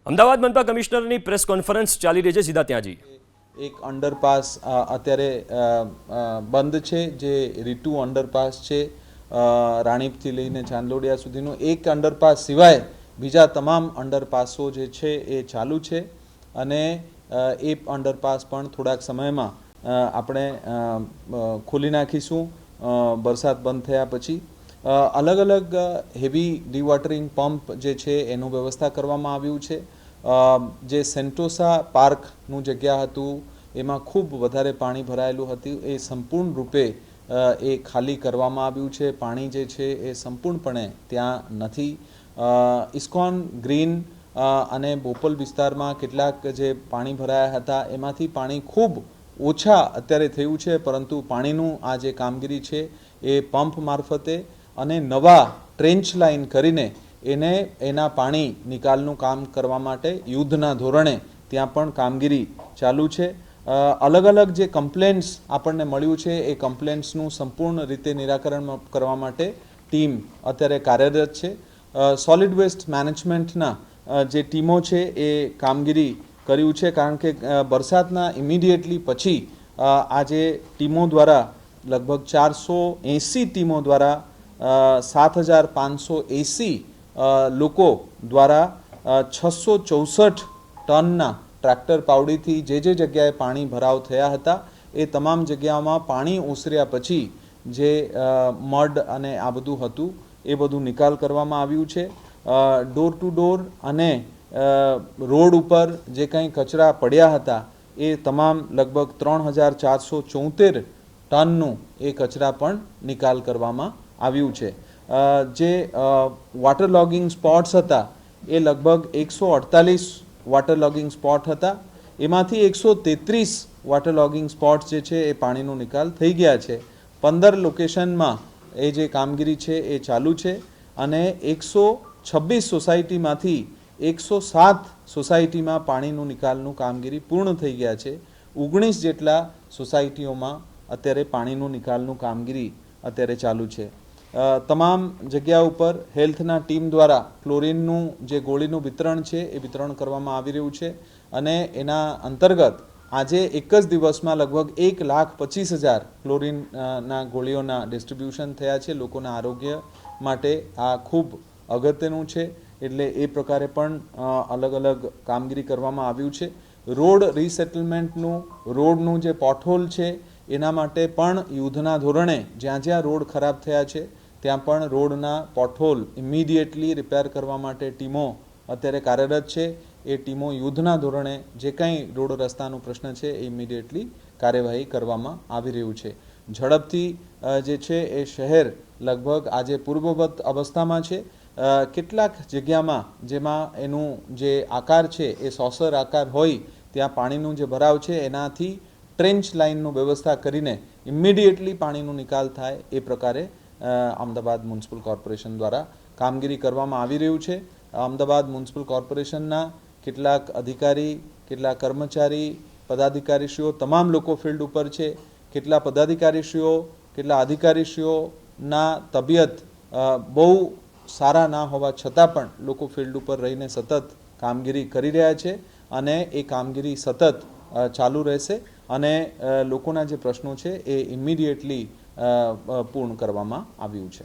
Ahmedabad મનપા કમિશનરની press conference ચાલી રહી છે, સીધા ત્યાં જઈએ। એક અંડરપાસ અત્યારે બંધ છે, જે રીટુ અંડરપાસ છે, રાણીપથી લઈને ચાંદલોડિયા સુધીનું। એક અંડરપાસ સિવાય બીજા તમામ અંડરપાસો જે છે એ ચાલુ છે અને એ અંડરપાસ પણ થોડાક સમયમાં આપણે ખોલી નાખીશું વરસાદ બંધ થયા પછી। અલગ અલગ હેવી ડીવોટરિંગ પંપ જે છે એનું વ્યવસ્થા કરવામાં આવ્યું છે। જે સેન્ટોસા પાર્કનું જગ્યા હતું એમાં ખૂબ વધારે પાણી ભરાયેલું હતું, એ સંપૂર્ણ રૂપે એ ખાલી કરવામાં આવ્યું છે। પાણી જે છે એ સંપૂર્ણપણે ત્યાં નથી। ઇસ્કોન ગ્રીન અને બોપલ વિસ્તારમાં કેટલાક જે પાણી ભરાયા હતા એમાંથી પાણી ખૂબ ઓછા અત્યારે થયું છે, પરંતુ પાણીનું આ જે કામગીરી છે એ પંપ મારફતે અને નવા ટ્રેન્ચ લાઇન કરીને એને એના પાણી નિકાલનું કામ કરવા માટે યુદ્ધના ધોરણે ત્યાં પણ કામગીરી ચાલુ છે। અલગ અલગ જે કમ્પ્લેન્ટ્સ આપણને મળ્યું છે એ કમ્પ્લેન્ટ્સનું સંપૂર્ણ રીતે નિરાકરણ કરવા માટે ટીમ અત્યારે કાર્યરત છે। સોલિડ વેસ્ટ મેનેજમેન્ટના જે ટીમો છે એ કામગીરી કર્યું છે, કારણ કે વરસાદના ઇમિડિયેટલી પછી આ જે ટીમો દ્વારા લગભગ 480 ટીમો દ્વારા 7580 લોકો દ્વારા 664 ટનના ટ્રેક્ટર પાવડીથી જે જગ્યાએ પાણી ભરાવ થયા હતા એ તમામ જગ્યાઓમાં પાણી ઓસર્યા પછી જે મડ અને આ બધું હતું એ બધું નિકાલ કરવામાં આવ્યું છે। ડોર ટુ ડોર અને રોડ ઉપર જે કંઈ કચરા પડ્યા હતા એ તમામ લગભગ 3474 ટનનું એ કચરા પણ નિકાલ કરવામાં આવ્યું છે। જે વોટર લોગિંગ સ્પોટ્સ હતા એ લગભગ 148 વોટર લોગિંગ સ્પોટ હતા, એમાંથી 133 વોટર લોગિંગ સ્પોટ્સ જે છે એ પાણીનો નિકાલ થઈ ગયા છે। 15 લોકેશનમાં એ જે કામગીરી છે એ ચાલુ છે અને 126 સોસાયટીમાંથી 107 સોસાયટીમાં પાણીનું નિકાલનું કામગીરી પૂર્ણ થઈ ગયા છે। 19 જેટલા સોસાયટીઓમાં અત્યારે પાણીનું નિકાલનું કામગીરી અત્યારે ચાલુ છે। તમામ જગ્યા ઉપર હેલ્થના ટીમ દ્વારા ક્લોરીનનું જે ગોળીનું વિતરણ છે એ વિતરણ કરવામાં આવી રહ્યું છે અને એના અંતર્ગત આજે એક જ દિવસમાં લગભગ 1,25,000 ક્લોરીનના ગોળીઓના ડિસ્ટ્રીબ્યુશન થયા છે। લોકોના આરોગ્ય માટે આ ખૂબ અગત્યનું છે, એટલે એ પ્રકારે પણ અલગ અલગ કામગીરી કરવામાં આવ્યું છે। રોડ રીસેટલમેન્ટનું, રોડનું જે પોટહોલ છે એના માટે પણ યુદ્ધના ધોરણે જ્યાં જ્યાં રોડ ખરાબ થયા છે ત્યાં પણ રોડના પોટહોલ ઇમિડિયેટલી રિપેર કરવા માટે ટીમો અત્યારે કાર્યરત છે। એ ટીમો યુદ્ધના ધોરણે જે કંઈ રોડ રસ્તાનો પ્રશ્ન છે એ ઇમિડિયેટલી કાર્યવાહી કરવામાં આવી રહ્યું છે। ઝડપથી જે છે એ શહેર લગભગ આજે પૂર્વવત અવસ્થામાં છે। કેટલાક જગ્યામાં જેમાં એનું જે આકાર છે એ સોસર આકાર હોય ત્યાં પાણીનું જે ભરાવ છે એનાથી ટ્રેન્ચ લાઇનનું વ્યવસ્થા કરીને ઇમિડિયેટલી પાણીનો નિકાલ થાય એ પ્રકારે અમદાવાદ મ્યુનિસિપલ કોર્પોરેશન દ્વારા કામગીરી કરવામાં આવી રહ્યું છે। અમદાવાદ મ્યુનિસિપલ કોર્પોરેશનના કેટલાક અધિકારી, કેટલાક કર્મચારી, પદાધિકારીશ્રીઓ તમામ લોકો ફિલ્ડ ઉપર છે। કેટલા પદાધિકારીશ્રીઓ, કેટલા અધિકારીશ્રીઓના તબિયત બહુ સારા ના હોવા છતાં પણ લોકો ફિલ્ડ ઉપર રહીને સતત કામગીરી કરી રહ્યા છે અને એ કામગીરી સતત ચાલુ રહેશે અને લોકોના જે પ્રશ્નો છે એ ઇમિડિયેટલી પૂર્ણ કરવામાં આવ્યું છે।